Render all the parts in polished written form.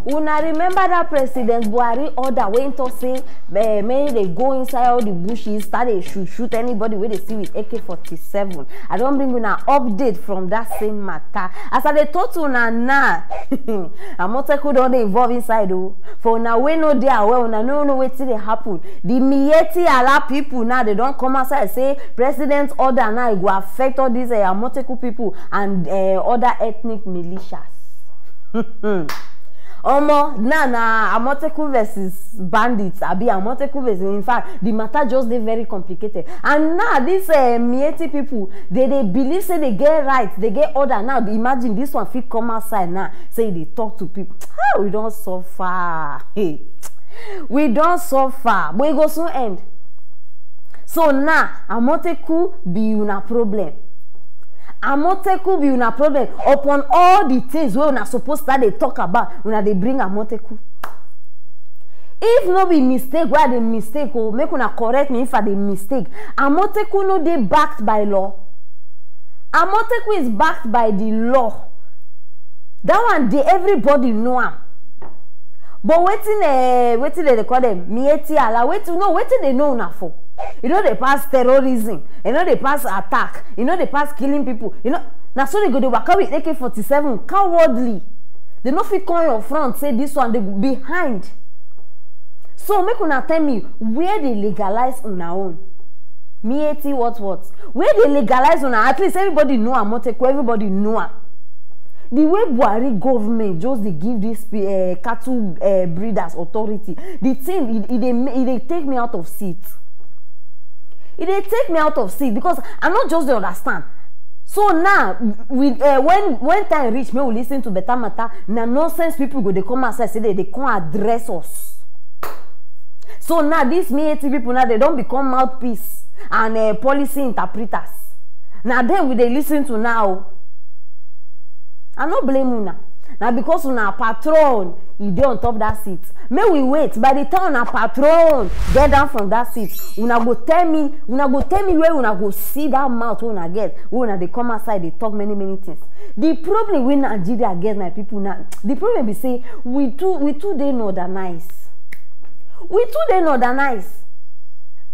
Una remember that President Buhari order when to say may they go inside all the bushes, start they shoot anybody where they see with AK-47. I don't bring una update from that same matter. As I they talk to una now, Amotekun don't involve inside though. For now we know they are well, una no wait till they happen. The Miyetti Ala people now they don't come outside and say President's order now it will affect all these Amotekun people and other ethnic militias. Omo, na Amotekun versus bandits. Abi Amotekun versus, in fact, the matter just they very complicated. And now these Miyetti people, they believe say they get right, they get order. Now imagine this one fit come outside now, say they talk to people. Ah, we don't suffer. Hey, we don't suffer, but it go soon end. So now Amotekun be una problem. Amotekun be una problem upon all the things we una supposed that they talk about when they bring Amotekun. If no be mistake, why the mistake? Oh, make una correct me if I the mistake. Amotekun no dey backed by law. Amotekun is backed by the law. That one dey everybody know am. But waiting they call them Miyetti Ala. Waiting they know una for. You know they pass terrorism. You know they pass attack. You know they pass killing people. You know now so they go to work with AK-47 cowardly. They no fit come your front say this one they behind. So make una tell me where they legalize una own. Miyetti what? Where they legalize una at least everybody know Amotekun. Everybody know am. The way Buhari government just they give this cattle breeders authority, the thing it take me out of seat. It they take me out of seat because I'm not just the understand. So now with when time reach, me will listen to better matter. Now nonsense people go they come outside say they can't address us. So now these Miyetti people now they don't become mouthpiece and policy interpreters. Now then we they listen to now. I no blame una. Now because una patron, you dey on top that seat. May we wait. By the time una patron get down from that seat, una go tell me where una go see that mouth una get. When they come outside, they talk many things. The problem with Nigeria get my people now. The problem is say we too dey modernize. We too dey modernize.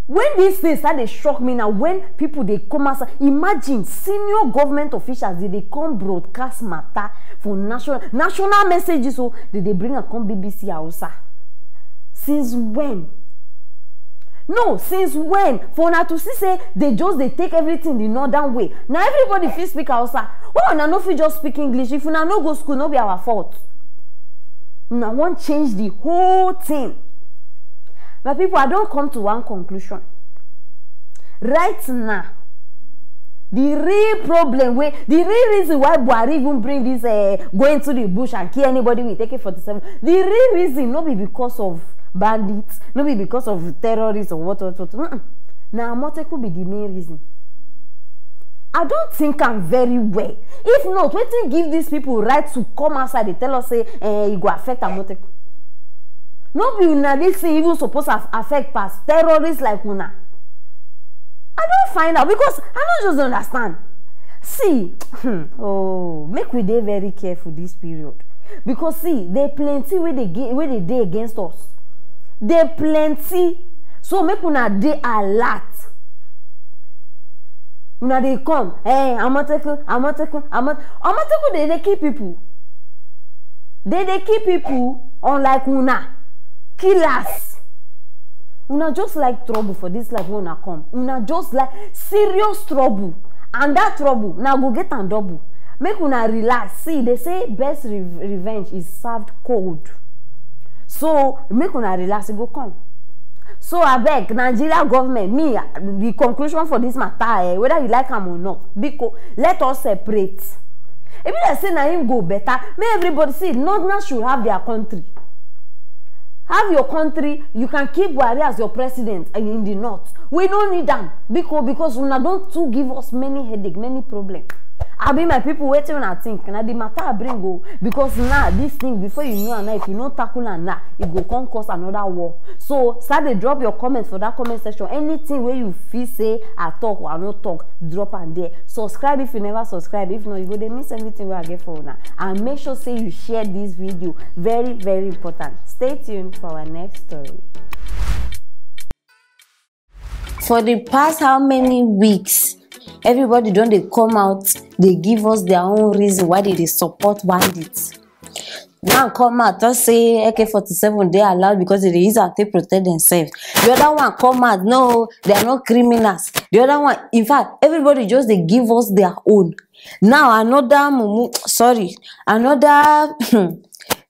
When these things start they shock me now, when people they come outside, imagine senior government officials they come broadcast matter for national messages, so they bring a come BBC Hausa. Since when? No, since when? For now to see say they take everything the northern way. Now everybody feel speak Hausa. Oh, now no fit just speak English. If you now no go school, no be our fault. Now want change the whole thing. But people, I don't come to one conclusion. Right now, the real problem, the real reason why Buhari even bring this going to the bush and kill anybody with AK-47, the real reason not be because of bandits, not be because of terrorists or what. Now, Amotekun be the main reason. I don't think I'm very well. If not, wetin give these people right to come outside? They tell us say it go affect Amotekun. No be una this thing even supposed to affect past terrorists like una. I don't find out because I don't just understand. See, oh, make we dey very careful this period because see, they plenty where they dey against us. They plenty, so make una dey alert. Una dey come, hey, Amotekun, they keep people. They keep people unlike una. Killers. Una just like trouble for this life when una come. Una just like serious trouble. And that trouble, now go get and double. Make una relax. See, they say best revenge is served cold. So, make una relax, it go come. So, I beg, Nigeria government, me, the conclusion for this matter, whether you like them or not, because let us separate. If they say na him go better, may everybody see, Northerners should have their country. Have your country, you can keep Buhari as your president in the north. We don't need them because we don't give us many headache, many problems. I be my people waiting when I think. Now the matter I bring go because now this thing before you know and now if you know tackle and now it go come cause another war. So start to drop your comments for that comment section. Anything where you feel say I talk or I not talk, drop and there. Subscribe if you never subscribe. If not, you go they miss everything where I get for now. And make sure say you share this video. Very, very important. Stay tuned for our next story. For the past how many weeks, everybody don't they come out, they give us their own reason why they support bandits. Now come out, just say AK-47 they allowed because they use it to protect themselves. The other one come out, no, they are not criminals. The other one, in fact, everybody just they give us their own. Now another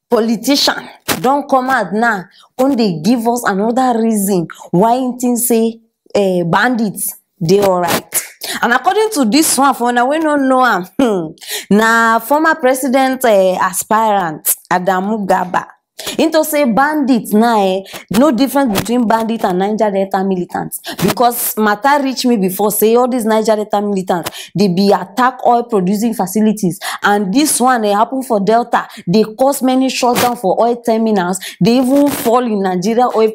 politician don't come out now, when they give us another reason why things say bandits they alright. And according to this one, for now we don't know him. Now former president aspirant Adamu Gaba into say bandits now no difference between bandit and Niger Delta militants, because matter reach me before say all these Niger Delta militants they be attack oil producing facilities, and this one happen for Delta. They cause many shutdown for oil terminals. They even fall in Nigeria oil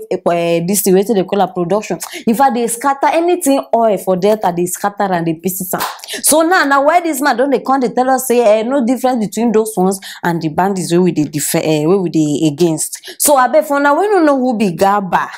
distributed they call a production. In fact, they scatter anything oil for Delta, they scatter and they pieces am. So now why this man don't they come they tell us say no difference between those ones and the bandits where we they against. So I bet for now we don't know who be Gaba.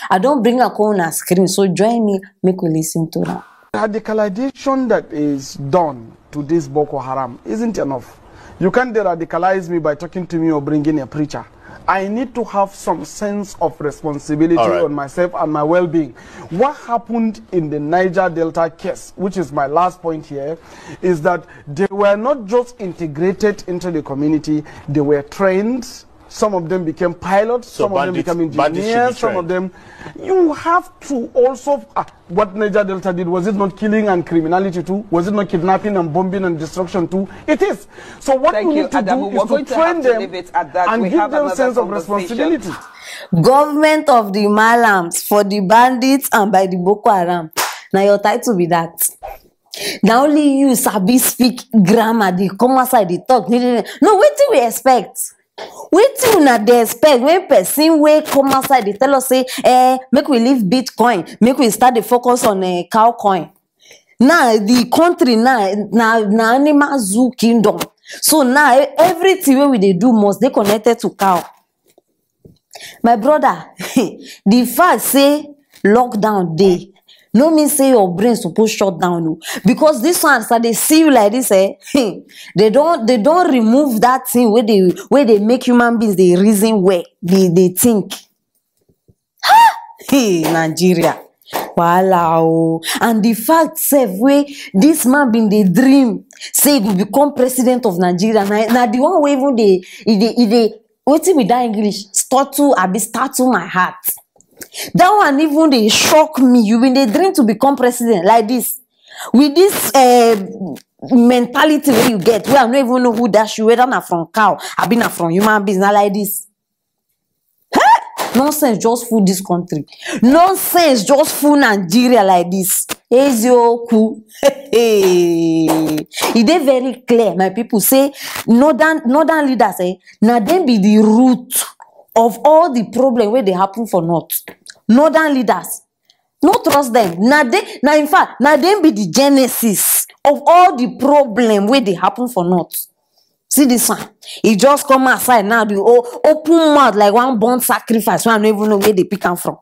I don't bring a call on a screen, so join me, make we listen to that. Radicalization that is done to this Boko Haram isn't enough. You can't de-radicalize me by talking to me or bringing a preacher. I need to have some sense of responsibility on myself and my well-being. What happened in the Niger Delta case, which is my last point here, is that they were not just integrated into the community, they were trained. Some of them became pilots, some of them became engineers, some of them. You have to also, what Niger Delta did, was it not killing and criminality too? Was it not kidnapping and bombing and destruction too? It is. So what we need to do is to train them and give them a sense of responsibility. Government of the Malams for the bandits and by the Boko Haram. Now your title be that. Now only you sabi speak grammar, they come outside, they talk. No, what do we expect? Wetin una dey expect when person wey come outside they tell us say make we leave Bitcoin, make we start the focus on cow coin. Now the country na animal zoo kingdom. So now everything wey we dey do must dey connected to cow. My brother, the fact say lockdown dey no mean say your brain supposed shut down, because this one as they see you like this, they don't remove that thing where they make human beings they reason where they think. Hey, Nigeria. Wow. And the fact self where this man been the dream say he will become president of Nigeria. Now the one way even they waiting with that English start to my heart. That one even they shock me. You been the dream to become president like this, with this mentality where you get, where I don't even know who that you, whether I'm from cow, I've been from human beings, not like this. Nonsense just fool this country. Nonsense just fool Nigeria like this. Ezioku. It is very clear. My people say northern leaders now them be the root of all the problem where they happen for north. Northern leaders, not trust them. Now in fact, now them be the genesis of all the problem where they happen for north. See this one. He just come outside now, the open mouth like one born sacrifice. So I don't even know where they pick them from.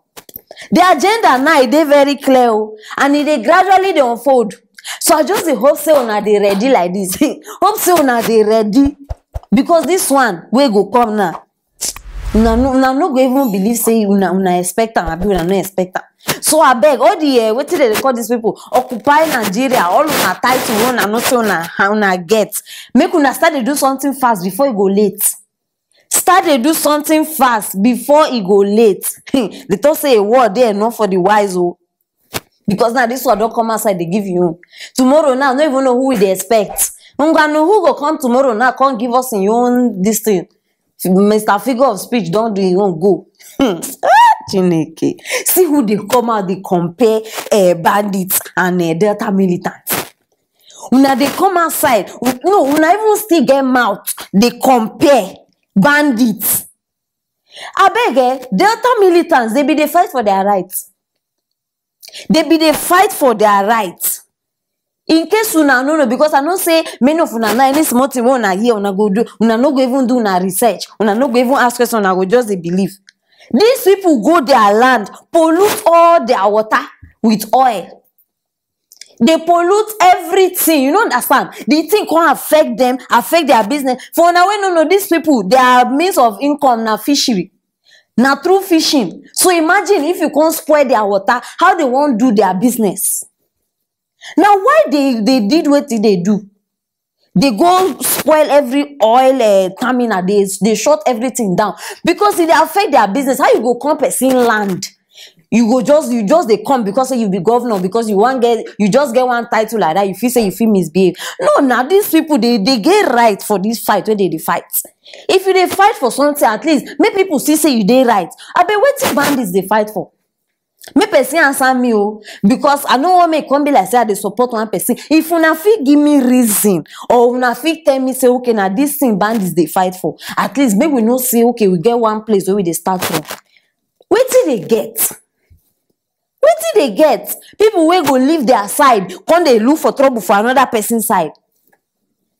The agenda now they very clear, and they gradually they unfold. So I just hope say una they ready like this. Hope say una they ready, because this one will go come now. Una no go even believe say una expect am, abi una no expect am. So I beg all the what did they call these people? Occupy Nigeria, all una title una no say una get. Make una start to do something fast before it go late. Start to do something fast before it go late. They don't say a word there enough for the wise, because now this one don't come outside, they give you tomorrow. Now, don't even know who they expect. Who go come tomorrow now? Can't give us in your own this thing. Mr. Figure of speech, don't do it, won't go. Chineke. See who they come out, they compare bandits and Delta militants. Una dey come outside, no, una even still get mouth, dey compare bandits. Abeg, Delta militants, they be dey fight for their rights. They be dey fight for their rights. In case una no know, because I know say many of una na any small thing wey una hear, una go do, una no go even do una research, una no go even ask questions, una go just dey believe. These people go their land, pollute all their water with oil. They pollute everything, you know, understand? The thing can affect them, affect their business. For now, we no, these people, their means of income na fishery, na through fishing. So imagine if you can't spoil their water, how they won't do their business. Now, why they did what they do? They go spoil every oil terminal, they shut everything down because it affect their business. How you go come person land? You just they come because you be governor, because you just get one title like that, you feel say you feel misbehave. No, now these people they get right for this fight where they fight. If you they fight for something, at least make people see say you they right. I bet what bandits they fight for. Me person answer me because I know what may come be like say they support one person. If una fit give me reason or una fit tell me say okay now this thing bandits they fight for, at least maybe we know say okay we get one place where we they start from. What did they get? What did they get? People will go leave their side, come they look for trouble for another person's side.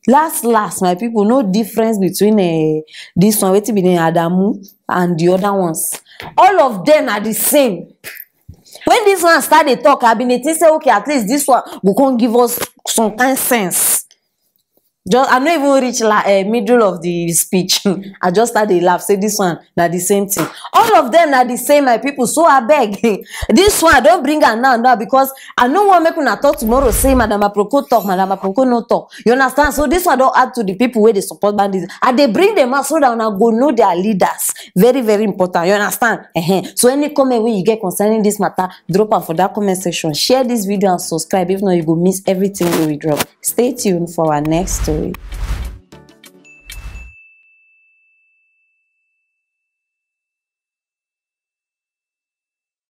Last, my people, no difference between this one, waiting between Adamu and the other ones. All of them are the same. When this one start to talk, I've been say, okay, at least this one will come give us some kind of sense. Just I don't even reach like middle of the speech. I just started to laugh. Say this one, now the same thing. All of them are the same, my people. So I beg, this one I don't bring her now because I know what make una talk tomorrow. Say Madam Aproko talk, Madam Aproko no talk. You understand? So this one don't add to the people where they support bandits, and they bring them out so that una go know their leaders. Very, very important. You understand? So any comment where you get concerning this matter, drop am for that comment section. Share this video and subscribe. If not, you go miss everything we drop. Stay tuned for our next story.